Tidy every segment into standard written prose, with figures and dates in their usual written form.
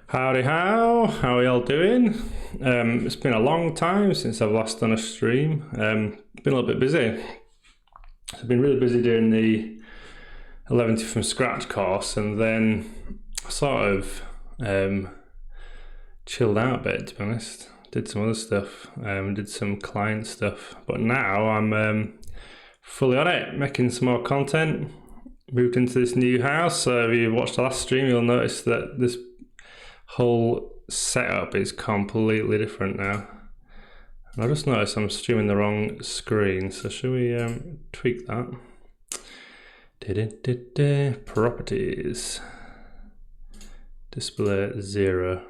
Howdy how are y'all doing? It's been a long time since I've last done a stream. Been a little bit busy. I've been really busy doing the 11 from scratch course, and then sort of chilled out a bit, to be honest. Did some other stuff, did some client stuff, but now I'm fully on it, making some more content. Moved into this new house, so if you watched the last stream, you'll notice that this whole setup is completely different now. And I just noticed I'm streaming the wrong screen, so should we tweak that? Properties. Display 0.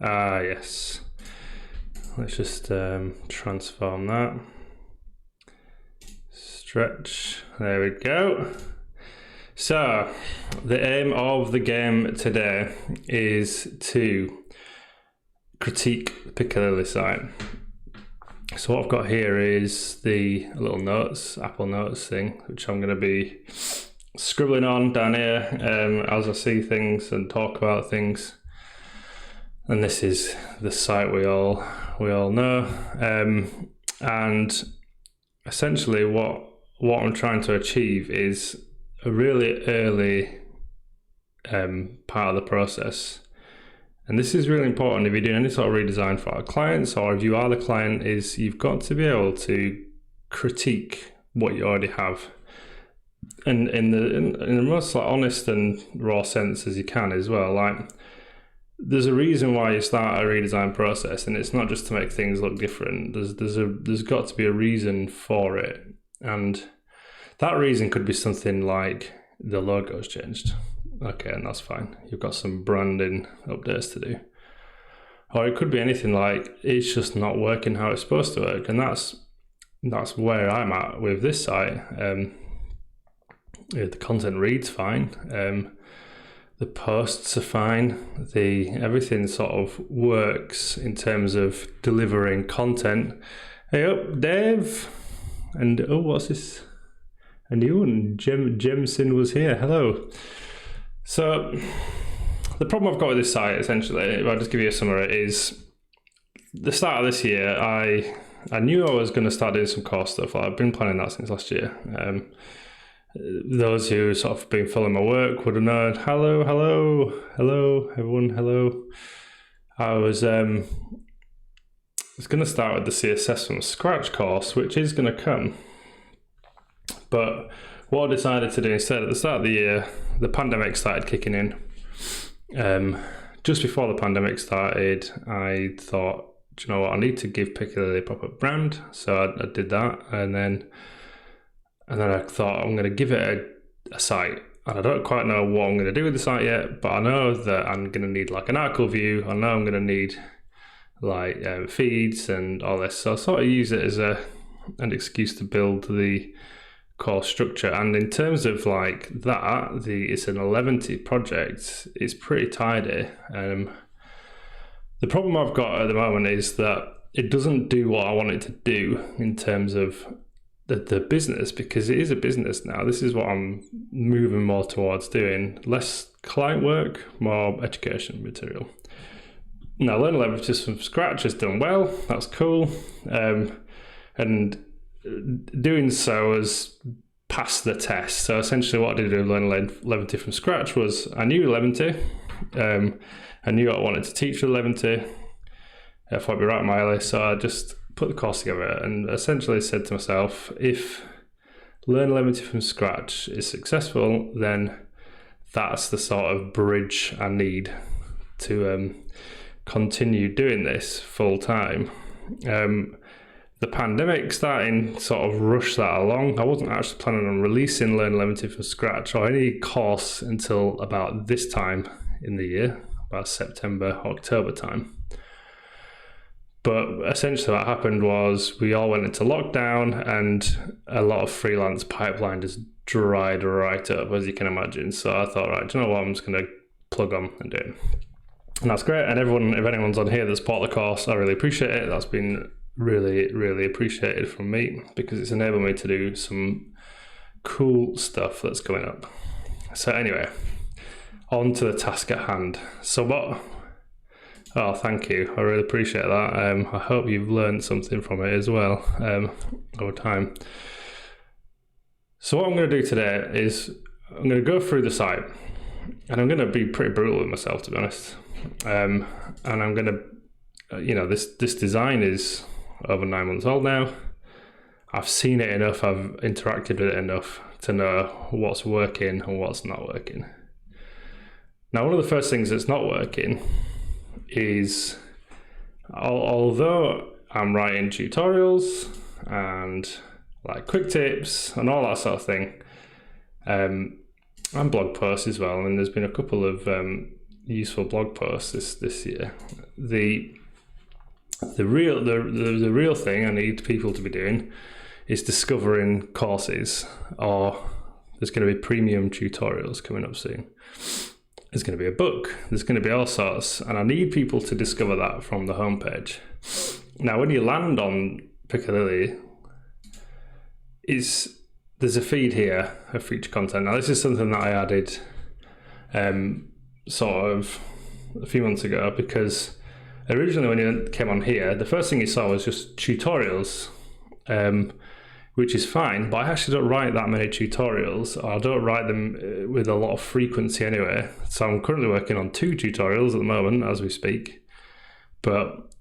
Ah, yes. Let's just transform that. Stretch. There we go. So, the aim of the game today is to critique the Piccalilli site. So what I've got here is the little notes, Apple Notes thing, which I'm going to be scribbling on down here as I see things and talk about things. And this is the site we all know. And essentially what I'm trying to achieve is a really early part of the process. And this is really important if you're doing any sort of redesign for our clients, or if you are the client, is you've got to be able to critique what you already have. And in the most honest and raw sense as you can as well. Like, there's a reason why you start a redesign process, and it's not just to make things look different. There's got to be a reason for it. And that reason could be something like the logo's changed. Okay, and that's fine. You've got some branding updates to do. Or it could be anything like it's just not working how it's supposed to work. And that's where I'm at with this site. The content reads fine. The posts are fine. Everything sort of works in terms of delivering content. Hey up, Dave. And what's this? A new one, Jemson was here. Hello. So the problem I've got with this site, essentially, if I just give you a summary, is the start of this year, I knew I was going to start doing some course stuff. I've been planning that since last year. Those who sort of been following my work would have known. Hello, everyone. Hello. I was going to start with the CSS from scratch course, which is going to come. But what I decided to do instead, at the start of the year, the pandemic started kicking in. Just before the pandemic started, I thought, do you know what, I need to give Piccalilli a proper brand. So I did that, and then I thought I'm going to give it a site. And I don't quite know what I'm going to do with the site yet, but I know that I'm going to need like an article view. I know I'm going to need like feeds and all this. So I sort of use it as an excuse to build the core structure. And in terms of like that, it's an 11 project. It's pretty tidy. The problem I've got at the moment is that it doesn't do what I want it to do in terms of the business, because it is a business now. This is what I'm moving more towards doing. Less client work, more education material. Now, Learn 11 just from scratch has done well. That's cool. And doing so has passed the test. So essentially what I did with Learn 11 from scratch was I knew 11. I knew I wanted to teach with 11. I thought it'd be right up my alley. So I just put the course together and essentially said to myself, if Learn 11 from scratch is successful, then that's the sort of bridge I need to continue doing this full time. The pandemic starting sort of rushed that along. I wasn't actually planning on releasing Learn 11 from scratch or any course until about this time in the year, about September, October time. But essentially what happened was we all went into lockdown and a lot of freelance pipeline just dried right up, as you can imagine. So I thought, right, do you know what, I'm just going to plug on and do it. And that's great. And everyone, if anyone's on here that's bought the course, I really appreciate it. That's been really appreciated from me, because it's enabled me to do some cool stuff that's coming up. So anyway, on to the task at hand. So Oh, thank you. I really appreciate that. I hope you've learned something from it as well over time. So what I'm going to do today is I'm going to go through the site, and I'm going to be pretty brutal with myself, to be honest. And I'm going to, this design is over 9 months old now. I've seen it enough, I've interacted with it enough to know what's working and what's not working. Now, one of the first things that's not working is, although I'm writing tutorials and like quick tips and all that sort of thing, and blog posts as well, and there's been a couple of useful blog posts this year. The real thing I need people to be doing is discovering courses, or there's going to be premium tutorials coming up soon. There's going to be a book, there's going to be all sorts, and I need people to discover that from the homepage. Now, when you land on Piccalilli, there's a feed here of feature content. Now, this is something that I added sort of a few months ago, because originally when you came on here, the first thing you saw was just tutorials, which is fine, but I actually don't write that many tutorials, or I don't write them with a lot of frequency anyway. So I'm currently working on 2 tutorials at the moment as we speak. But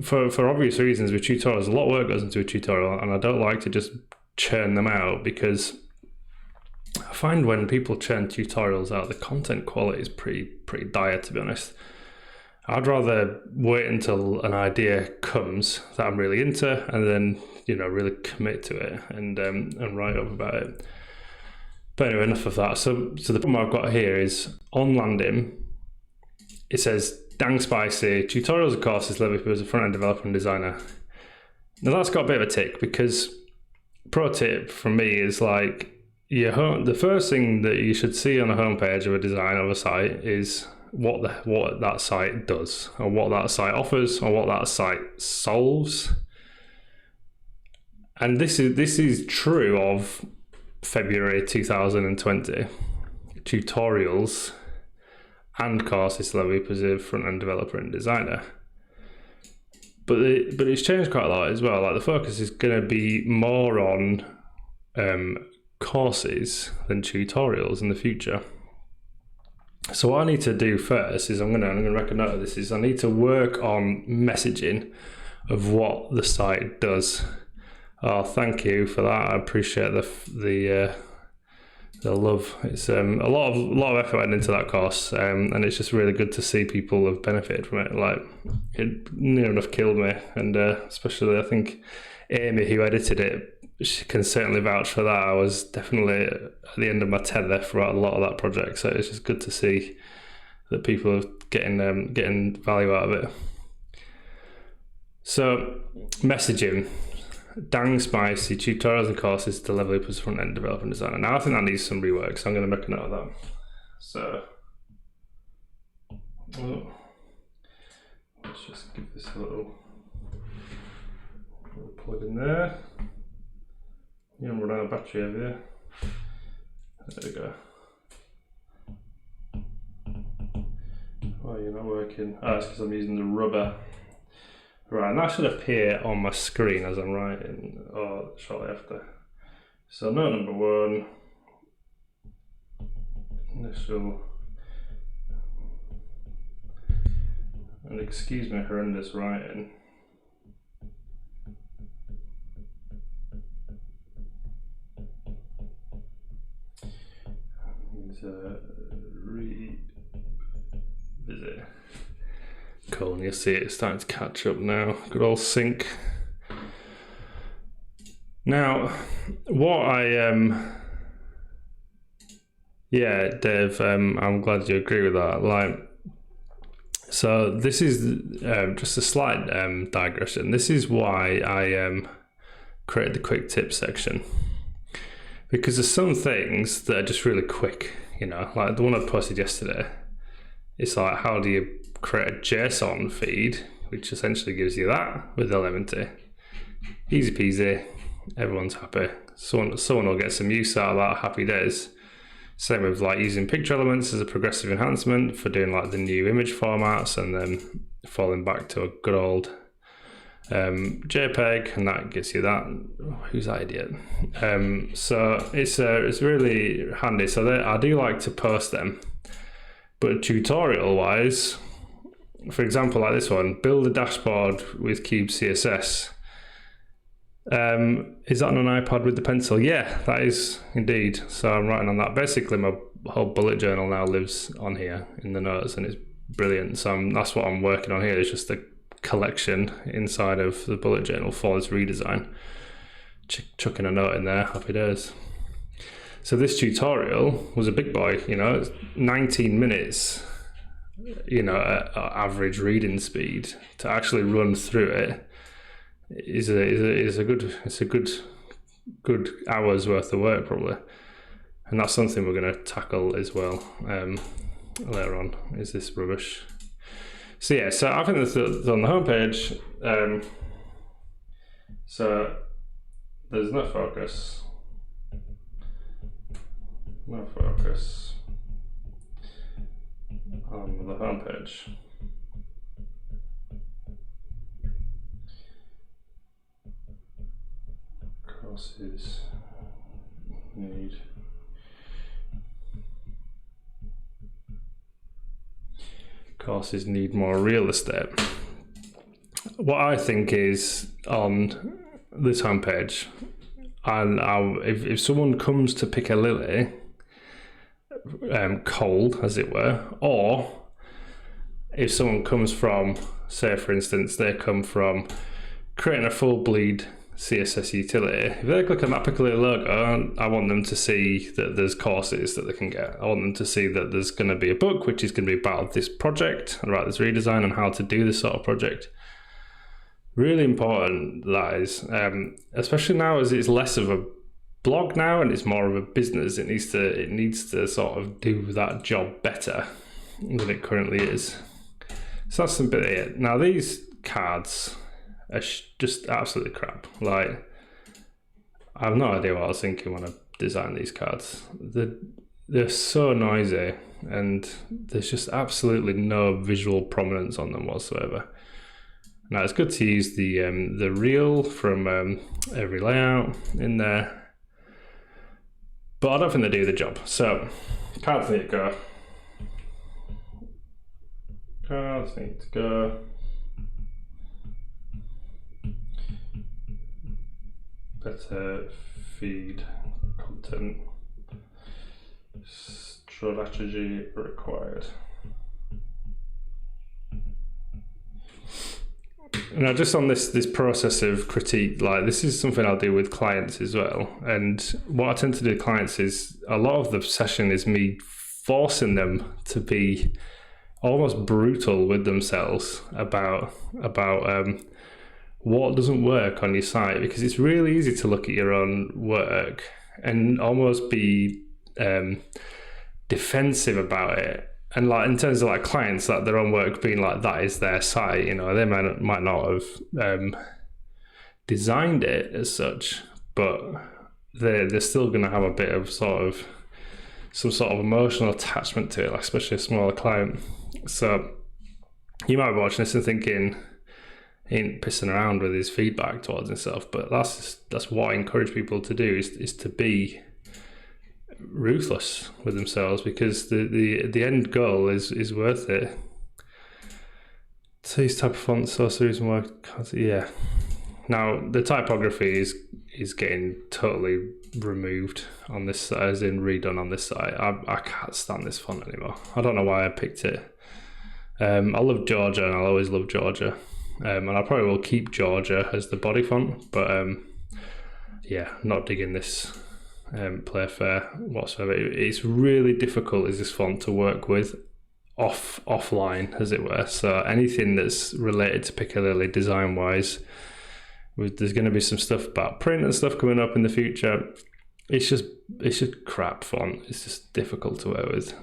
for obvious reasons with tutorials, a lot of work goes into a tutorial, and I don't like to just churn them out, because I find when people churn tutorials out, the content quality is pretty dire, to be honest. I'd rather wait until an idea comes that I'm really into, and then really commit to it and write up about it. But anyway, enough of that. So the problem I've got here is on landing, it says dang spicy tutorials and courses level as a front-end developer and designer. Now that's got a bit of a tick, because pro tip from me is like the first thing that you should see on the homepage of a design of a site is what that site does, or what that site offers, or what that site solves. And this is true of February 2020. Tutorials and courses level as a front-end developer and designer. But it's changed quite a lot as well. Like, the focus is going to be more on courses than tutorials in the future. So what I need to do first is I'm going to make a note of this. Is I need to work on messaging of what the site does. Oh, thank you for that. I appreciate the love. It's a lot of effort went into that course, and it's just really good to see people have benefited from it. Like, it near enough killed me, and especially I think Amy, who edited it, she can certainly vouch for that. I was definitely at the end of my tether throughout a lot of that project, so it's just good to see that people are getting value out of it. So, messaging. Dang spicy tutorials and courses to level up as front-end developer and designer. Now I think that needs some rework, so I'm going to make a note of that. So let's just give this a little plug in there. You haven't run out of battery, have you? There we go. Oh, you're not working. Oh, it's because I'm using the rubber. Right, and that should appear on my screen as I'm writing, or shortly after. So note number 1, initial, and excuse my horrendous writing. Need to revisit. Cool, and you'll see it's starting to catch up now. Good old sync. Now, what yeah, Dave, I'm glad you agree with that. Like, so this is just a slight digression. This is why I created the quick tips section, because there's some things that are just really quick. Like the one I posted yesterday. It's like, how do you create a JSON feed, which essentially gives you that with Elementy. Easy peasy, everyone's happy. Someone will get some use out of that, happy days. Same with like using picture elements as a progressive enhancement for doing like the new image formats, and then falling back to a good old JPEG, and that gets you that. Who's that idiot? So it's really handy. So I do like to post them, but tutorial wise, for example, like this one, build a dashboard with Cube CSS. Is that on an iPad with the pencil? Yeah, that is indeed. So I'm writing on that. Basically, my whole bullet journal now lives on here in the notes, and it's brilliant. So that's what I'm working on here. It's just a collection inside of the bullet journal for this redesign. Chucking a note in there, happy days. So this tutorial was a big boy, you know, it's 19 minutes, you know, at average reading speed. To actually run through it is a good hour's worth of work probably, and that's something we're going to tackle as well later on. Is this rubbish? So yeah, so I think that's on the homepage. So there's no focus on the homepage. Courses need more real estate. What I think is on this homepage, and if someone comes to Piccalilli cold, as it were, or if someone comes from, say for instance, they come from creating a full bleed CSS utility, if they click on that Piccalilli logo, I want them to see that there's courses that they can get. I want them to see that there's going to be a book which is going to be about this project, about this redesign and how to do this sort of project. Really important, that is, especially now as it's less of a blog now and it's more of a business. It needs to sort of do that job better than it currently is. So that's a bit of it. Now these cards are just absolutely crap. Like, I have no idea what I was thinking when I designed these cards. They're so noisy, and there's just absolutely no visual prominence on them whatsoever. Now it's good to use the reel from every layout in there, but I don't think they do the job. So cards need to go. Cards need to go. Better feed content. Strategy required. Now, just on this process of critique, like this is something I'll do with clients as well. And what I tend to do with clients is a lot of the session is me forcing them to be almost brutal with themselves about what doesn't work on your site, because it's really easy to look at your own work and almost be defensive about it. And like in terms of like clients, like their own work being like that is their site, you know, they might not have designed it as such, but they're still going to have a bit of some sort of emotional attachment to it, like especially a smaller client. So you might be watching this and thinking, he ain't pissing around with his feedback towards himself, but that's what I encourage people to do is to be ruthless with themselves, because the end goal is worth it. So these type of fonts, so series and work, yeah. Now the typography is getting totally removed on this site, as in redone on this site. I can't stand this font anymore. I don't know why I picked it. I love Georgia, and I'll always love Georgia, and I probably will keep Georgia as the body font, but yeah, not digging this Playfair whatsoever. It's really difficult, is this font, to work with offline, as it were. So anything that's related to Piccalilli design wise, there's going to be some stuff about print and stuff coming up in the future. It's just crap font. It's just difficult to work with.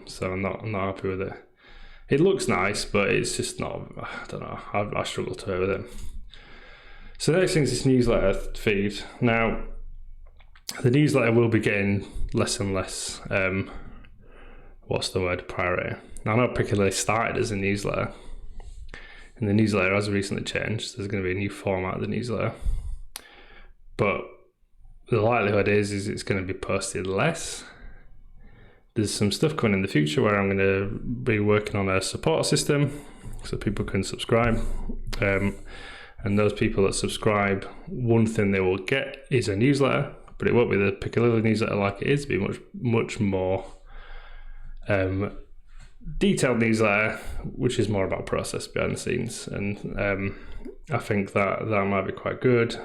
So I'm not happy with it. It looks nice, but it's just not. I don't know. I struggle to work with it. So the next thing is this newsletter feed. Now, the newsletter will be getting less and less, priority. Now, I know Piccalilli started as a newsletter, and the newsletter has recently changed. There's going to be a new format of the newsletter. But the likelihood is it's going to be posted less. There's some stuff coming in the future where I'm going to be working on a support system so people can subscribe. And those people that subscribe, one thing they will get is a newsletter, but it won't be the Piccalilli newsletter like it is. It'll be much more detailed newsletter, which is more about process behind the scenes. And I think that might be quite good.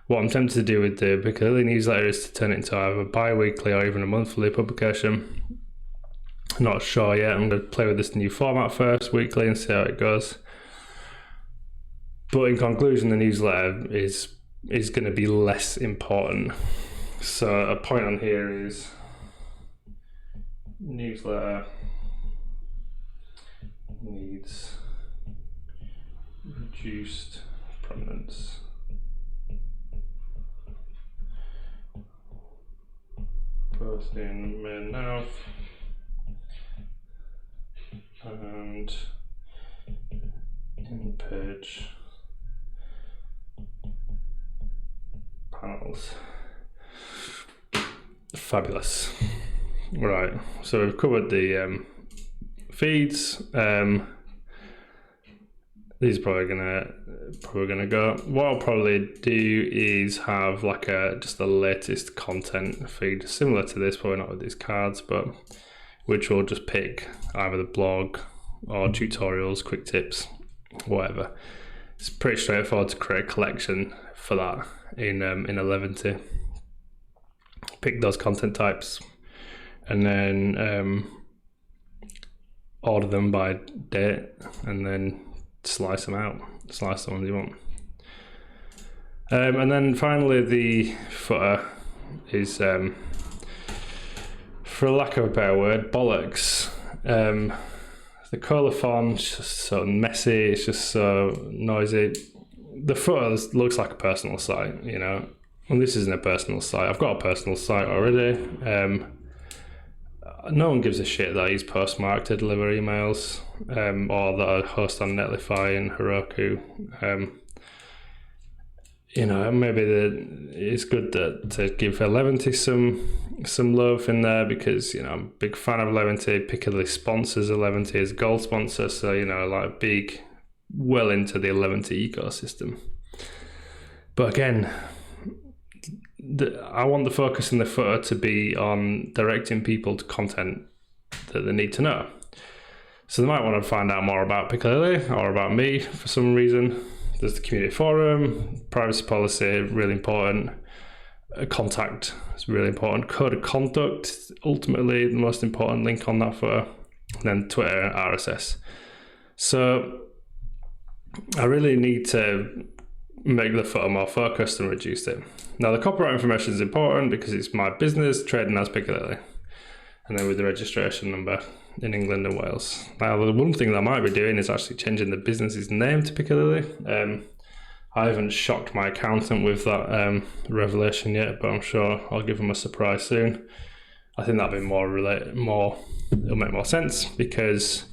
What I'm tempted to do with the Piccalilli newsletter is to turn it into either a bi-weekly or even a monthly publication. Not sure yet. I'm going to play with this new format first, weekly, and see how it goes. But in conclusion, the newsletter is going to be less important. So a point on here is newsletter needs reduced prominence. Posting main nav and in page panels. Fabulous. Right, so we've covered the feeds. These are probably gonna go. What I'll probably do is have like just the latest content feed, similar to this, probably not with these cards, but which will just pick either the blog or tutorials, quick tips, whatever. It's pretty straightforward to create a collection for that in Eleventy. Pick those content types and then order them by date and then slice them out, slice the ones you want. And then finally the footer is, for lack of a better word, bollocks. The colophon is just so messy, it's just so noisy. The footer looks like a personal site, you know. Well, this isn't a personal site. I've got a personal site already. No one gives a shit that I use Postmark to deliver emails, or that I host on Netlify and Heroku. You know, maybe it's good to give Eleventy some love in there, because, you know, I'm a big fan of Eleventy. Piccalilli sponsors Eleventy as gold sponsor, so, you know, like well into the Eleventy ecosystem. But again, I want the focus in the footer to be on directing people to content that they need to know. So they might want to find out more about Piccalilli or about me for some reason. There's the community forum, privacy policy, really important. Contact is really important. Code of conduct, ultimately the most important link on that footer. And then Twitter and RSS. So I really need to make the footer more focused and reduce it. Now, the copyright information is important because it's my business trading as Piccalilli, and then with the registration number in England and Wales. Now, the one thing that I might be doing is actually changing the business's name to Piccalilli. I haven't shocked my accountant with that revelation yet, but I'm sure I'll give him a surprise soon. I think that'll be it'll make more sense, because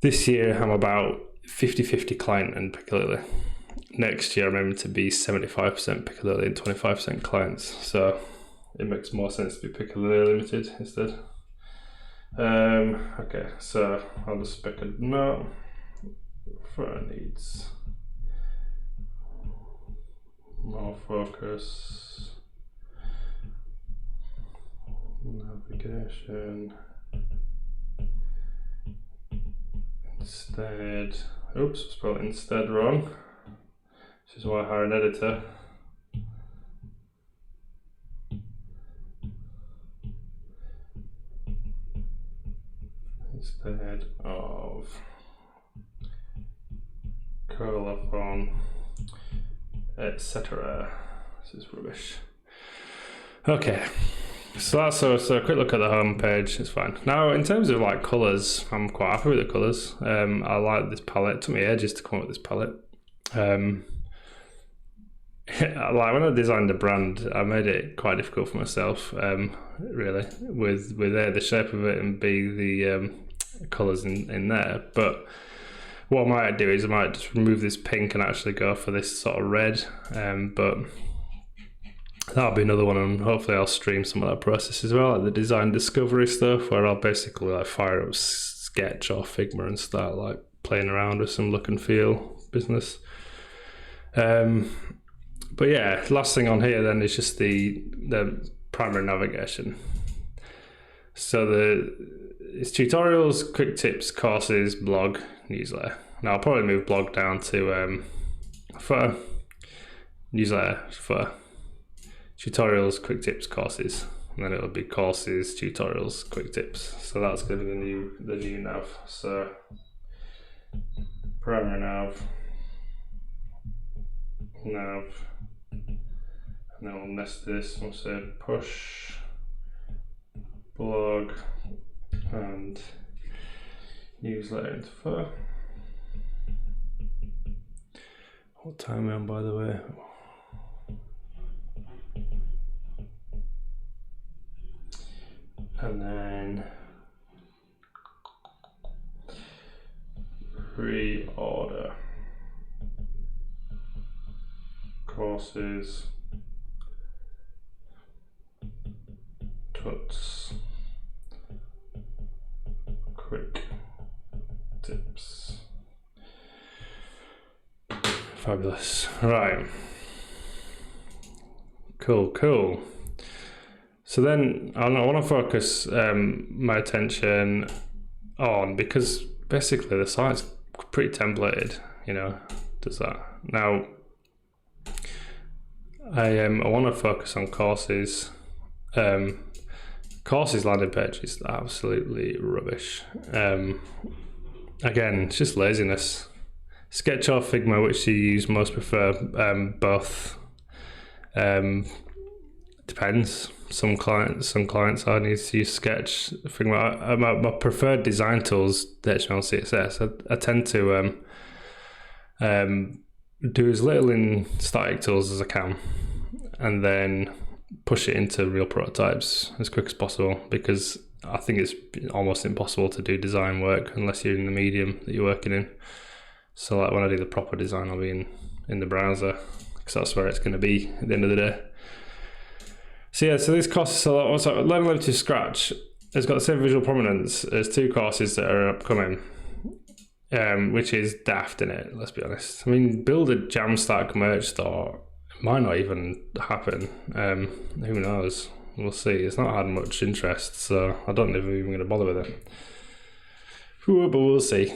this year I'm about 50-50 client and Piccalilli. Next year I'm aiming to be 75% Piccalilli and 25% clients, so it makes more sense to be Piccalilli Limited instead. Okay, so I'll just pick a note for our needs. More focus, navigation, instead, oops, spelled instead wrong. This is why I hire an editor. Instead of colophon, etc. This is rubbish. Okay, so that's a quick look at the home page. It's fine. Now, in terms of like colours, I'm quite happy with the colours. I like this palette. It took me ages to come up with this palette. like when I designed the brand, I made it quite difficult for myself, really, with A, the shape of it, and B, the colours in there. But what I might do is I might just remove this pink and actually go for this sort of red, but that'll be another one, and hopefully I'll stream some of that process as well, like the design discovery stuff, where I'll basically like fire up Sketch or Figma and start like playing around with some look and feel business. But yeah, last thing on here then is just the primary navigation. So it's tutorials, quick tips, courses, blog, newsletter. Now I'll probably move blog down to footer, newsletter, footer, tutorials, quick tips, courses, and then it'll be courses, tutorials, quick tips. So that's going to be the new nav. So primary nav, and then we'll nest this. We'll say push, blog, and newsletter into footer. What time are we on, by the way? And then reorder courses, tuts, quick tips. Fabulous. Right. Cool. So then I want to focus my attention on, because basically the site's pretty templated, does that. Now, I want to focus on courses. Courses landing page is absolutely rubbish. Again, it's just laziness. Sketch or Figma, which you use most prefer, both. Depends. Some clients I need to use Sketch, Figma. My preferred design tools, HTML, CSS. I tend to do as little in static tools as I can, and then push it into real prototypes as quick as possible, because I think it's almost impossible to do design work unless you're in the medium that you're working in. So like when I do the proper design, I'll be in the browser, because that's where it's going to be at the end of the day. So these courses, also Learn Live to Scratch has got the same visual prominence as two courses that are upcoming, which is daft, innit? Let's be honest. I mean, build a Jamstack merch store, it might not even happen. Who knows? We'll see. It's not had much interest, so I don't know if we're even going to bother with it. But we'll see.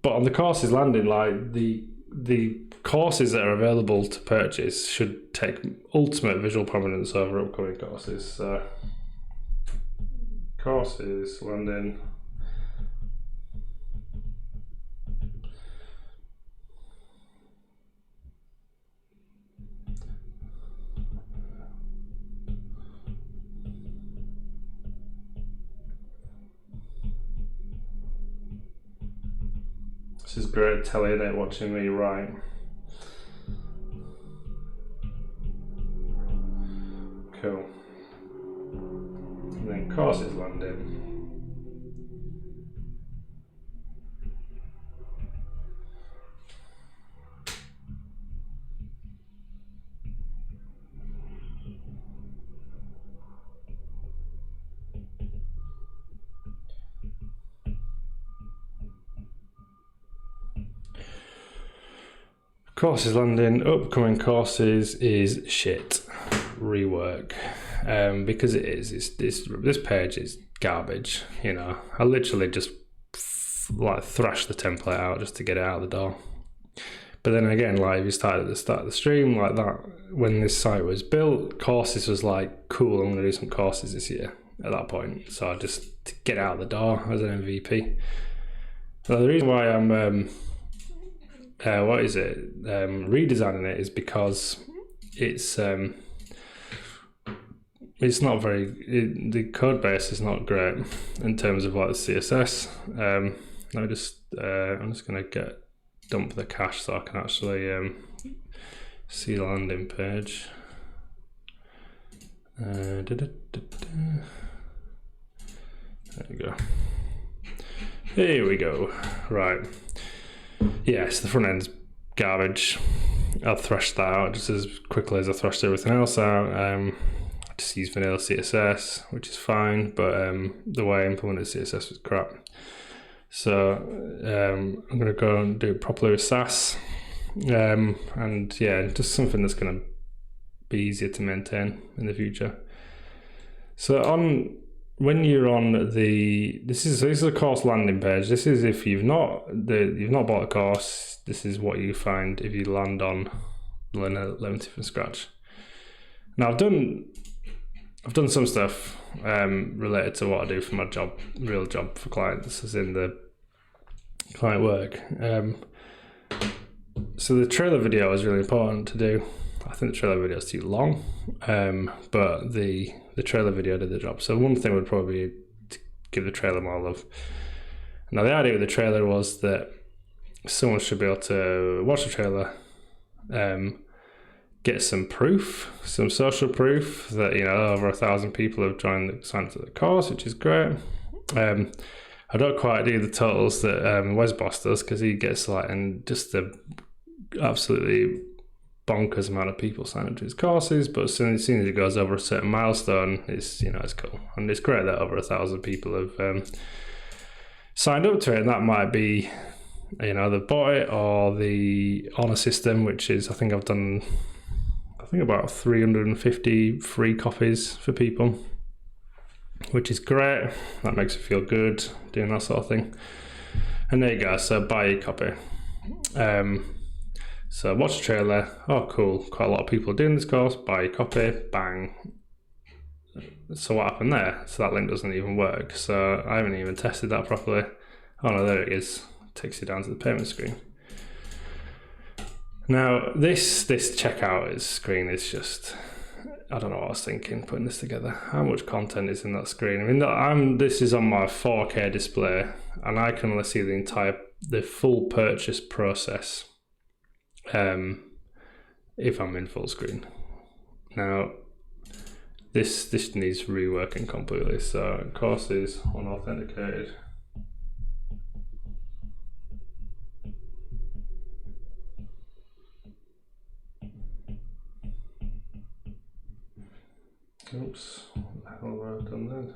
But on the courses landing, like the courses that are available to purchase should take ultimate visual prominence over upcoming courses. So courses landing. This is great telly, they're watching me write. Cool. And then courses landing. Courses landing, upcoming courses is shit. Rework. Because it is. This page is garbage, I literally just like thrash the template out just to get it out of the door. But then again, like if you started at the start of the stream like that, when this site was built, courses was like, cool, I'm going to do some courses this year at that point. So I just to get out of the door as an MVP. So the reason why I'm redesigning it is because it's not the code base is not great in terms of like the CSS. I'm just gonna dump the cache so I can actually See landing page. There we go. Here we go. Right. Yes, the front end's garbage. I'll thrash that out just as quickly as I thrashed everything else out. I just use vanilla CSS, which is fine, but the way I implemented CSS was crap. So I'm going to go and do it properly with Sass. And yeah, just something that's going to be easier to maintain in the future. So when you're on this is a course landing page. This is if you've not bought a course. This is what you find if you land on Learn Elementary from scratch. Now I've done some stuff related to what I do for my job, real job for clients, as in the client work. So the trailer video is really important to do. I think the trailer video is too long, but the trailer video did the job. So one thing would probably be to give the trailer more love. Now the idea with the trailer was that someone should be able to watch the trailer, get some proof, some social proof that over 1,000 people have signed up to the course, which is great. I don't quite do the totals that Wes Boss does, because he gets just the absolutely bonkers amount of people sign up to his courses, but as soon as it goes over a certain milestone, it's cool, and it's great that over 1,000 people have signed up to it, and that might be the bought it or the honor system, which is I think about 350 free copies for people, which is great. That makes me feel good doing that sort of thing. And there you go. So buy a copy. So watch the trailer. Oh, cool. Quite a lot of people are doing this course. Buy a copy. Bang. So what happened there? So that link doesn't even work. So I haven't even tested that properly. Oh no, there it is. Takes you down to the payment screen. Now this checkout screen is just, I don't know what I was thinking putting this together. How much content is in that screen? I mean, this is on my 4K display, and I can only see the full purchase process if I'm in full screen. Now this needs reworking completely. So courses unauthenticated. Oops, what the hell have I done then?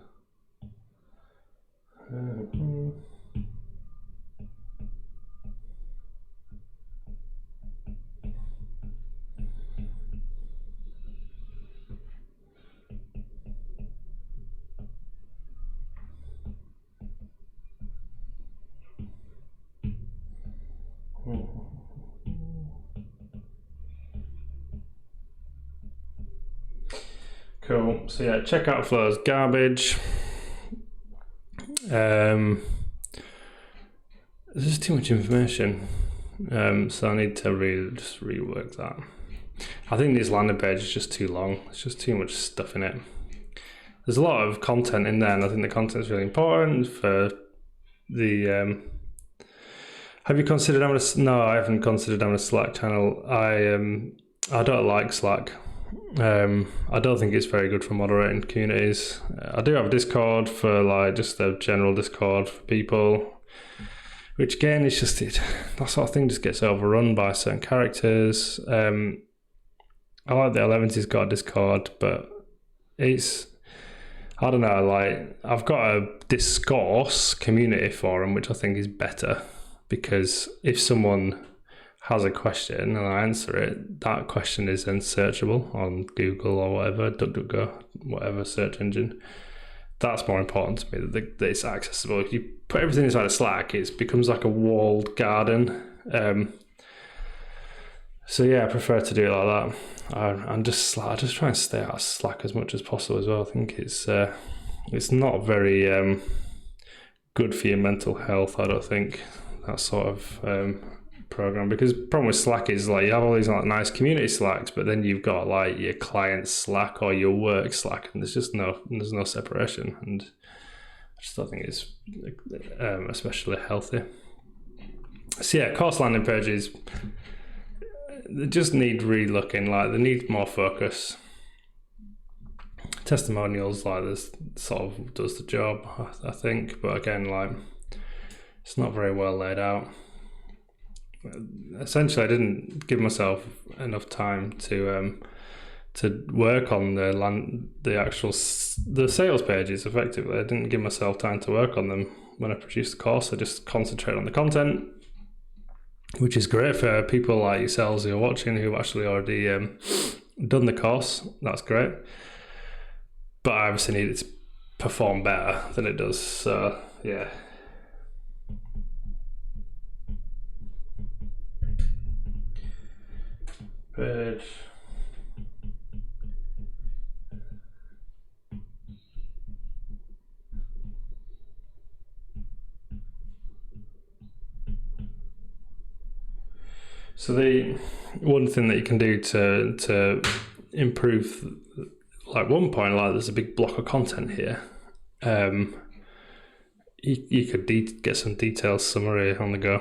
Cool. So yeah, checkout flow is garbage. There's just too much information. So I need to really just rework that. I think this landing page is just too long. It's just too much stuff in it. There's a lot of content in there, and I think the content is really important for the. Have you considered having a? No, I haven't considered having a Slack channel. I don't like Slack. I don't think it's very good for moderating communities. I do have a Discord for just a general Discord for people, which again is just that sort of thing just gets overrun by certain characters. I like the Eleventy's got a Discord, but I don't know, I've got a discourse community forum, which I think is better, because if someone has a question and I answer it, that question is then searchable on Google or whatever, DuckDuckGo, whatever search engine. That's more important to me, that it's accessible. If you put everything inside a Slack, it becomes like a walled garden. So yeah, I prefer to do it like that. I just try and stay out of Slack as much as possible as well. I think it's not very good for your mental health, I don't think, that sort of program, because the problem with Slack is you have all these nice community Slacks, but then you've got your client Slack or your work Slack, and there's no separation, and I just don't think it's especially healthy. So yeah, course landing pages, they just need re-looking, like they need more focus. Testimonials like this sort of does the job, I think, but again, like it's not very well laid out. Essentially, I didn't give myself enough time to work on the sales pages effectively. I didn't give myself time to work on them when I produced the course. I just concentrated on the content, which is great for people like yourselves who are watching, who've actually already done the course. That's great. But I obviously need it to perform better than it does. So yeah. Page. So the one thing that you can do to improve, like one point, like there's a big block of content here. You could get some detailed summary on the go.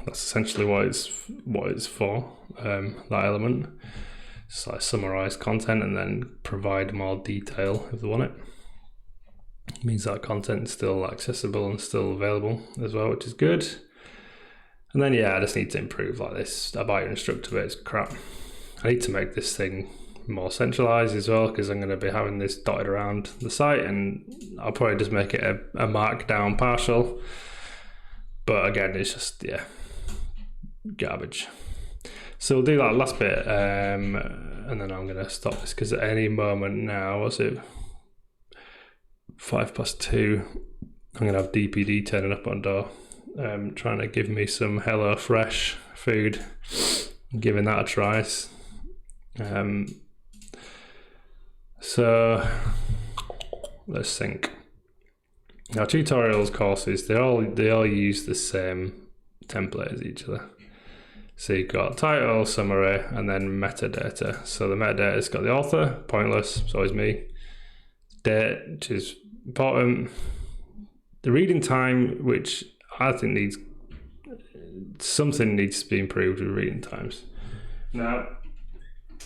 That's essentially what it's for. That element, just like summarize content and then provide more detail if they want it. It means that content is still accessible and still available as well, which is good. And then I just need to improve like this about your instructor bit. It's crap. I need to make this thing more centralized as well, because I'm going to be having this dotted around the site, and I'll probably just make it a markdown partial. But again, it's just garbage. So we'll do that last bit, and then I'm going to stop this because at any moment now, what's it? 2:05. I'm going to have DPD turning up on door. Trying to give me some Hello Fresh food, giving that a try. So let's think. Now, tutorials courses, they all use the same template as each other. So you've got title, summary, and then metadata. So the metadata's got the author, pointless, it's always me. Date, which is important. The reading time, which I think something needs to be improved with reading times. Now,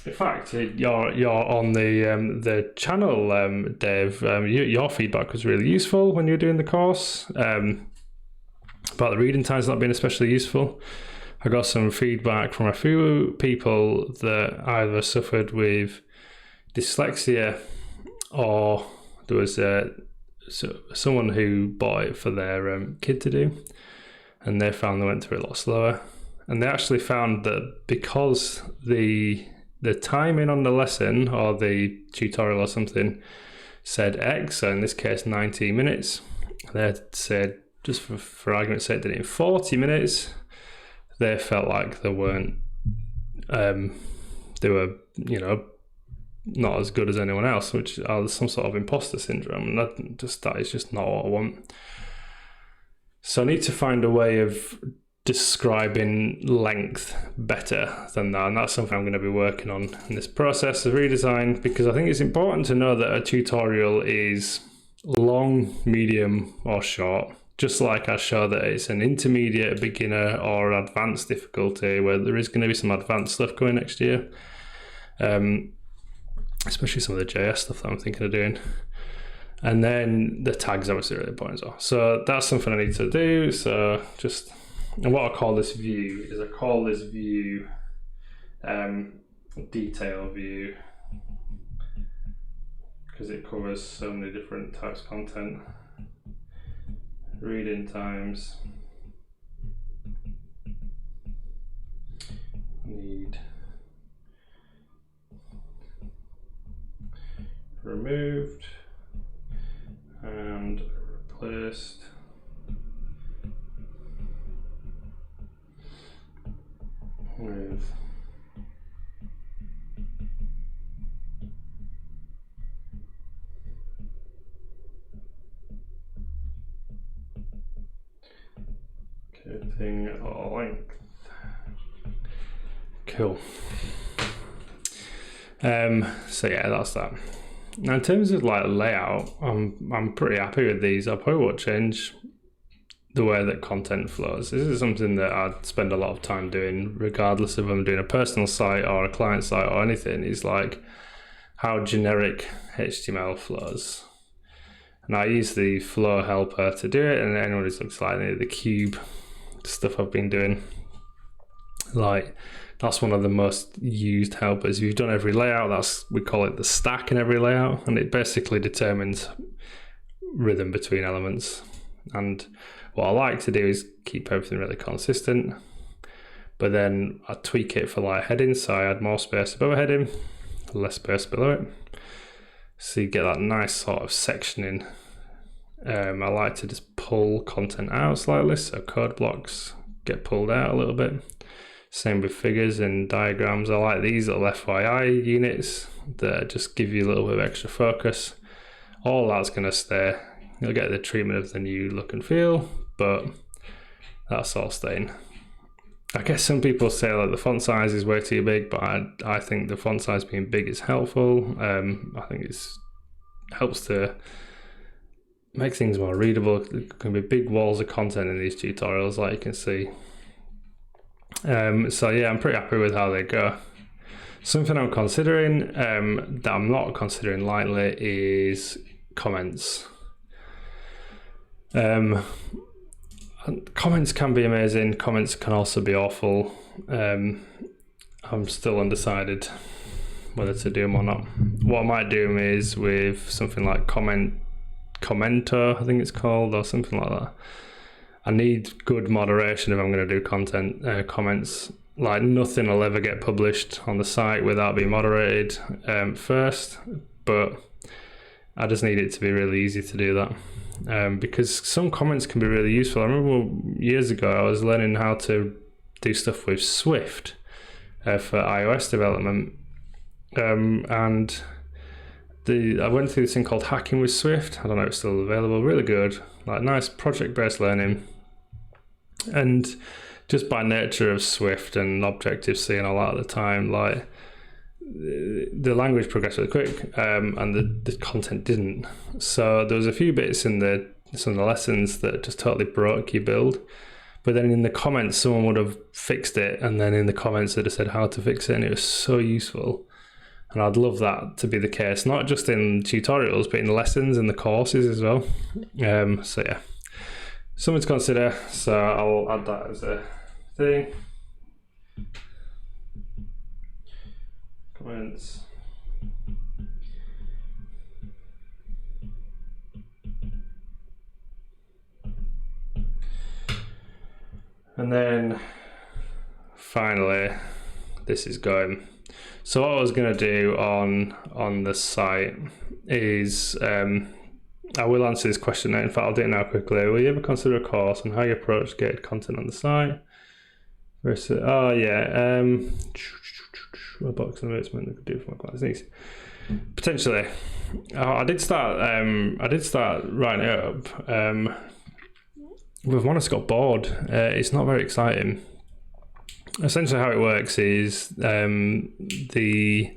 in fact, you're on the channel, Dave. Your feedback was really useful when you were doing the course. About the reading times not being especially useful. I got some feedback from a few people that either suffered with dyslexia, or there was someone who bought it for their kid to do, and they found they went through it a lot slower. And they actually found that because the timing on the lesson or the tutorial or something said X, so in this case 90 minutes, they said, just for argument's sake, did it in 40 minutes, they felt like they weren't, they were, not as good as anyone else, which are some sort of imposter syndrome, and that is just not what I want. So I need to find a way of describing length better than that, and that's something I'm going to be working on in this process of redesign, because I think it's important to know that a tutorial is long, medium, or short. Just like I show that it's an intermediate, beginner, or advanced difficulty, where there is going to be some advanced stuff going next year. Especially some of the JS stuff that I'm thinking of doing. And then the tags obviously really important as well. So that's something I need to do. So and what I call this view is detail view, because it covers so many different types of content. Reading times. Need removed and replaced with coding length. Cool. So yeah, that's that. Now, in terms of like layout, I'm pretty happy with these. I probably won't change the way that content flows. This is something that I'd spend a lot of time doing, regardless of I'm doing a personal site or a client site or anything, is like how generic HTML flows. And I use the flow helper to do it, and anyone who's looks like the cube stuff I've been doing, like that's one of the most used helpers. If you've done every layout, we call it the stack in every layout, and it basically determines rhythm between elements. And what I like to do is keep everything really consistent, but then I tweak it for like headings, so I add more space above a heading, less space below it, so you get that nice sort of sectioning. I like to just pull content out slightly, so code blocks get pulled out a little bit. Same with figures and diagrams. I like these little FYI units that just give you a little bit of extra focus. All that's going to stay. You'll get the treatment of the new look and feel, but that's all staying. I guess some people say like the font size is way too big, but I think the font size being big is helpful. I think it helps to make things more readable. There can be big walls of content in these tutorials, like you can see. So yeah, I'm pretty happy with how they go. Something I'm considering that I'm not considering lightly is comments. Comments can be amazing. Comments can also be awful. I'm still undecided whether to do them or not. What I might do them is with something like Commenter, I think it's called, or something like that. I need good moderation if I'm going to do comments. Like nothing will ever get published on the site without being moderated first, but I just need it to be really easy to do that. Because some comments can be really useful. I remember years ago I was learning how to do stuff with Swift for iOS development, and I went through this thing called Hacking with Swift. I don't know if it's still available. Really good, like nice project-based learning. And just by nature of Swift and Objective-C and all that at the time, like the language progressed really quick, and the content didn't. So there was a few bits in some of the lessons that just totally broke your build. But then in the comments, someone would have fixed it, and then in the comments they'd have said how to fix it, and it was so useful. And I'd love that to be the case, not just in tutorials, but in lessons and the courses as well. So yeah, something to consider. So I'll add that as a thing. Comments. And then finally, this is going. So what I was going to do on the site is, I will answer this question now. In fact, I'll do it now quickly. Will you ever consider a course on how you approach gated content on the site? Versus, oh yeah, a box of notes meant I could do for my clients. Potentially, I did start writing it up. But when I just got bored, it's not very exciting. Essentially how it works is the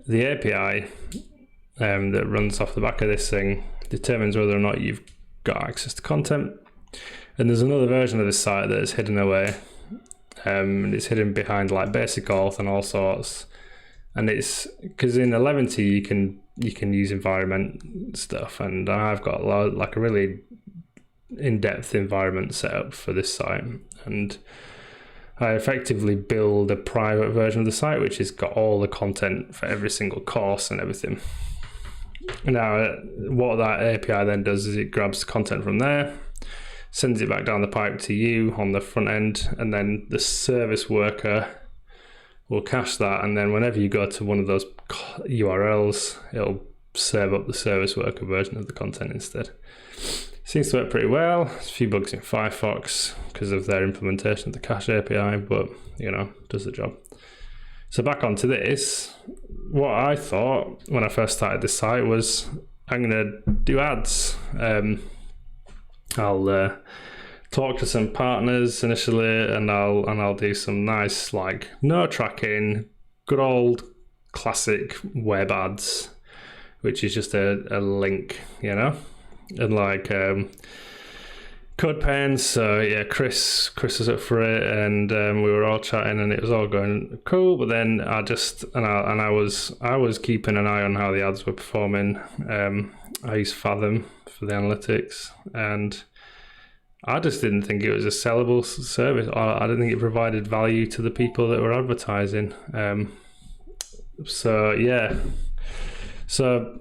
API that runs off the back of this thing determines whether or not you've got access to content. And there's another version of this site that's hidden away. And it's hidden behind like basic auth and all sorts. And it's because in 11t you can use environment stuff, and I've got like a really in-depth environment set up for this site, and I effectively build a private version of the site which has got all the content for every single course and everything. Now what that API then does is it grabs content from there, sends it back down the pipe to you on the front end, and then the service worker will cache that, and then whenever you go to one of those URLs, it'll serve up the service worker version of the content instead. Seems to work pretty well. There's a few bugs in Firefox because of their implementation of the cache API, but you know, does the job. So back onto this, what I thought when I first started this site was I'm gonna do ads. I'll talk to some partners initially, and I'll do some nice like no tracking, good old classic web ads, which is just a link, you know. And like code pains. So yeah, Chris was up for it, and we were all chatting, and it was all going cool. But then I was keeping an eye on how the ads were performing. I used Fathom for the analytics, and I just didn't think it was a sellable service. I didn't think it provided value to the people that were advertising. So yeah, so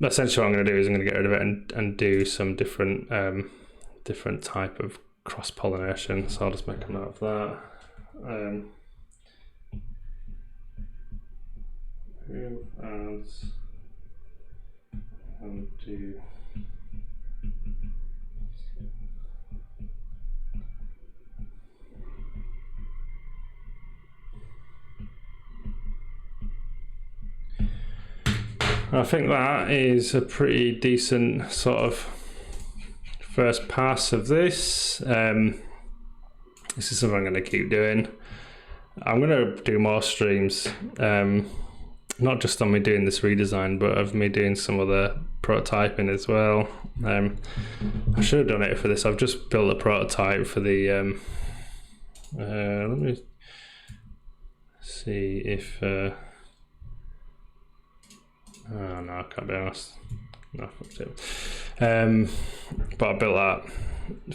essentially what I'm going to do is I'm going to get rid of it and do some different type of cross-pollination. So I'll just make a note of that. Ads and do I think that is a pretty decent sort of first pass of this. This is something I'm going to keep doing. I'm going to do more streams, not just on me doing this redesign, but of me doing some other prototyping as well. I should have done it for this. I've just built a prototype for the let me see if oh no, I can't be honest. No, fucked it. But I built that,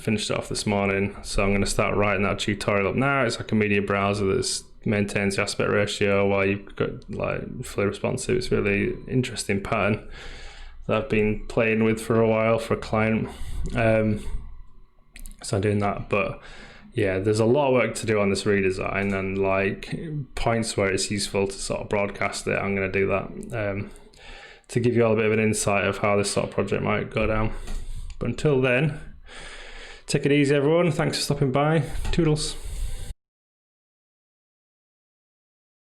finished it off this morning, so I'm going to start writing that tutorial up now. It's like a media browser that maintains the aspect ratio while you've got like fully responsive. It's really interesting pattern that I've been playing with for a while for a client. So I'm doing that, but yeah, there's a lot of work to do on this redesign, and like points where it's useful to sort of broadcast it. I'm going to do that to give you all a bit of an insight of how this sort of project might go down. But until then, take it easy everyone. Thanks for stopping by. Toodles.